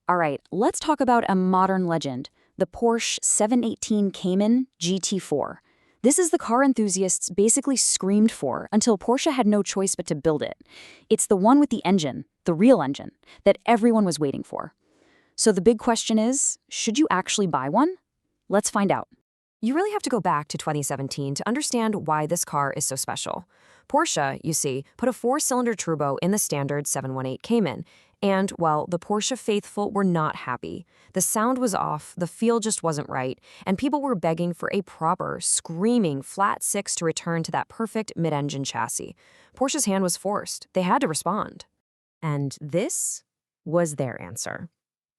All right, let's talk about a modern legend, the Porsche 718 Cayman GT4. This is the car enthusiasts basically screamed for until Porsche had no choice but to build it. It's the one with the engine, the real engine, that everyone was waiting for. So the big question is, should you actually buy one? Let's find out. You really have to go back to 2017 to understand why this car is so special. Porsche, you see, put a four-cylinder turbo in the standard 718 Cayman, and, well, the Porsche faithful were not happy. The sound was off, the feel just wasn't right, and people were begging for a proper, screaming flat six to return to that perfect mid-engine chassis. Porsche's hand was forced. They had to respond. And this was their answer.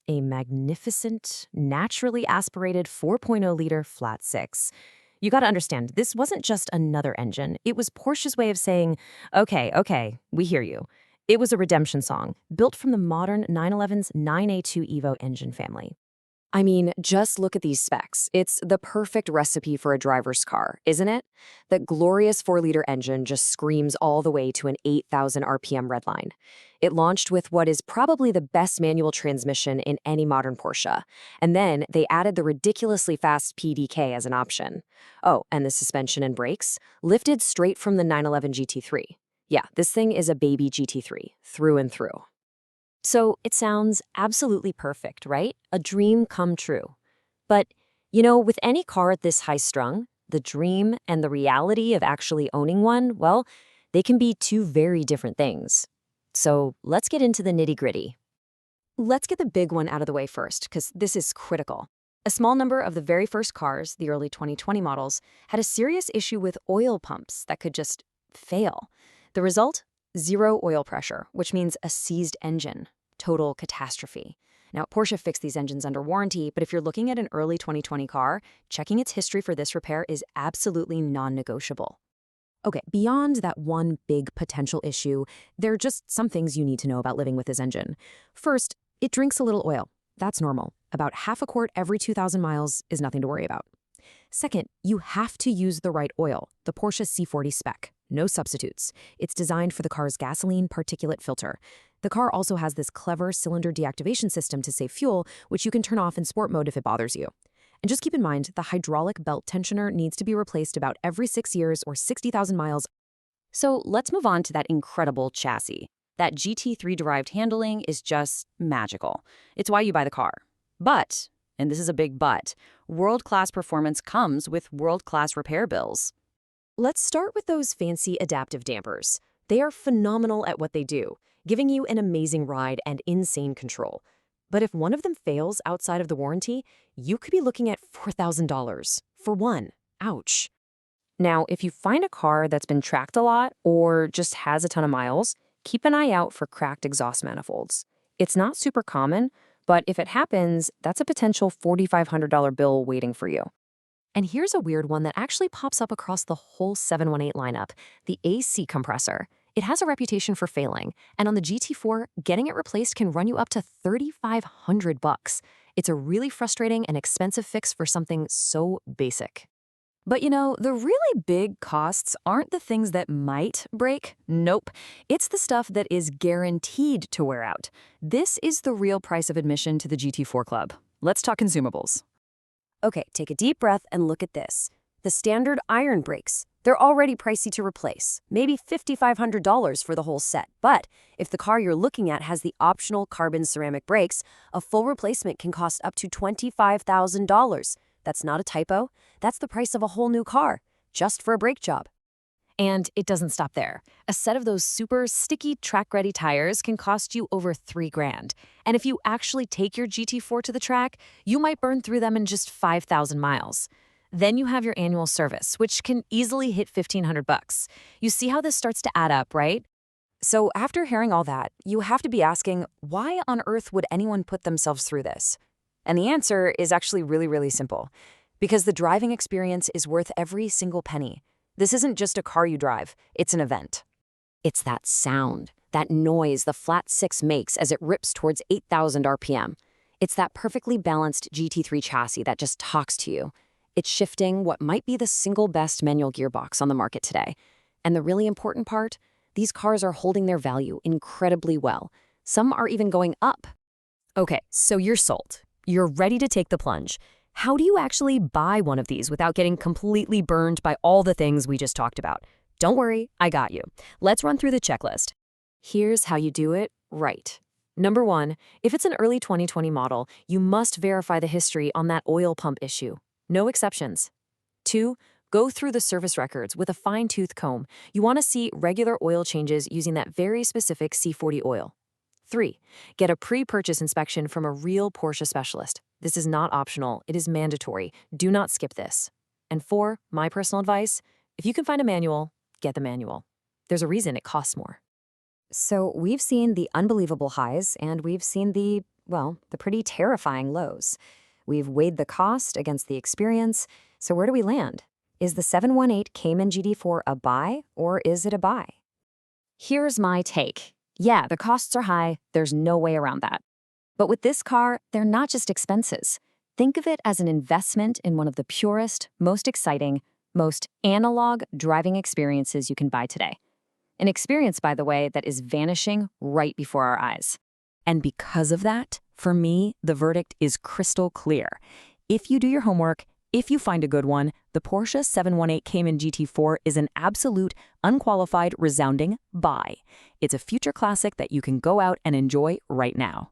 A magnificent, naturally aspirated 4.0-liter flat six. You gotta understand, this wasn't just another engine. It was Porsche's way of saying, okay, we hear you. It was a redemption song, built from the modern 911's 9A2 Evo engine family. I mean, just look at these specs. It's the perfect recipe for a driver's car, isn't it? That glorious 4-liter engine just screams all the way to an 8,000 RPM redline. It launched with what is probably the best manual transmission in any modern Porsche. And then they added the ridiculously fast PDK as an option. Oh, and the suspension and brakes? Lifted straight from the 911 GT3. Yeah, this thing is a baby GT3, through and through. So it sounds absolutely perfect, right? A dream come true. But, with any car this high-strung, the dream and the reality of actually owning one, well, they can be two very different things. So let's get into the nitty-gritty. Let's get the big one out of the way first, because this is critical. A small number of the very first cars, the early 2020 models, had a serious issue with oil pumps that could just fail. The result? Zero oil pressure, which means a seized engine. Total catastrophe. Now, Porsche fixed these engines under warranty, but if you're looking at an early 2020 car, checking its history for this repair is absolutely non-negotiable. Okay, beyond that one big potential issue, there are just some things you need to know about living with this engine. First, it drinks a little oil. That's normal. About half a quart every 2,000 miles is nothing to worry about. Second, you have to use the right oil, the Porsche C40 spec. No substitutes. It's designed for the car's gasoline particulate filter. The car also has this clever cylinder deactivation system to save fuel, which you can turn off in sport mode if it bothers you. And just keep in mind, the hydraulic belt tensioner needs to be replaced about every 6 years or 60,000 miles. So let's move on to that incredible chassis. That GT3 derived handling is just magical. It's why you buy the car. But, and this is a big but, world-class performance comes with world-class repair bills. Let's start with those fancy adaptive dampers. They are phenomenal at what they do, giving you an amazing ride and insane control. But if one of them fails outside of the warranty, you could be looking at $4,000 for one. Ouch. Now, if you find a car that's been tracked a lot or just has a ton of miles, keep an eye out for cracked exhaust manifolds. It's not super common, but if it happens, that's a potential $4,500 bill waiting for you. And here's a weird one that actually pops up across the whole 718 lineup, the AC compressor. It has a reputation for failing, and on the GT4, getting it replaced can run you up to $3,500. It's a really frustrating and expensive fix for something so basic. But the really big costs aren't the things that might break. Nope. It's the stuff that is guaranteed to wear out. This is the real price of admission to the GT4 Club. Let's talk consumables. Okay, take a deep breath and look at this. The standard iron brakes. They're already pricey to replace, maybe $5,500 for the whole set. But if the car you're looking at has the optional carbon ceramic brakes, a full replacement can cost up to $25,000. That's not a typo. That's the price of a whole new car, just for a brake job. And it doesn't stop there. A set of those super sticky track-ready tires can cost you over $3,000. And if you actually take your GT4 to the track, you might burn through them in just 5,000 miles. Then you have your annual service, which can easily hit $1,500. You see how this starts to add up, right? So after hearing all that, you have to be asking, why on earth would anyone put themselves through this? And the answer is actually really, really simple. Because the driving experience is worth every single penny. This isn't just a car you drive, it's an event. It's that sound, that noise the flat six makes as it rips towards 8,000 RPM. It's that perfectly balanced GT3 chassis that just talks to you. It's shifting what might be the single best manual gearbox on the market today. And the really important part, these cars are holding their value incredibly well. Some are even going up. Okay, so you're sold. You're ready to take the plunge. How do you actually buy one of these without getting completely burned by all the things we just talked about? Don't worry, I got you. Let's run through the checklist. Here's how you do it right. Number 1, if it's an early 2020 model, you must verify the history on that oil pump issue. No exceptions. 2, go through the service records with a fine-tooth comb. You want to see regular oil changes using that very specific C40 oil. 3, get a pre-purchase inspection from a real Porsche specialist. This is not optional, it is mandatory. Do not skip this. And 4, my personal advice, if you can find a manual, get the manual. There's a reason it costs more. So we've seen the unbelievable highs and we've seen the pretty terrifying lows. We've weighed the cost against the experience. So where do we land? Is the 718 Cayman GT4 a buy or is it a buy? Here's my take. Yeah, the costs are high. There's no way around that. But with this car, they're not just expenses. Think of it as an investment in one of the purest, most exciting, most analog driving experiences you can buy today. An experience, by the way, that is vanishing right before our eyes. And because of that, for me, the verdict is crystal clear. If you do your homework, if you find a good one, the Porsche 718 Cayman GT4 is an absolute, unqualified, resounding buy. It's a future classic that you can go out and enjoy right now.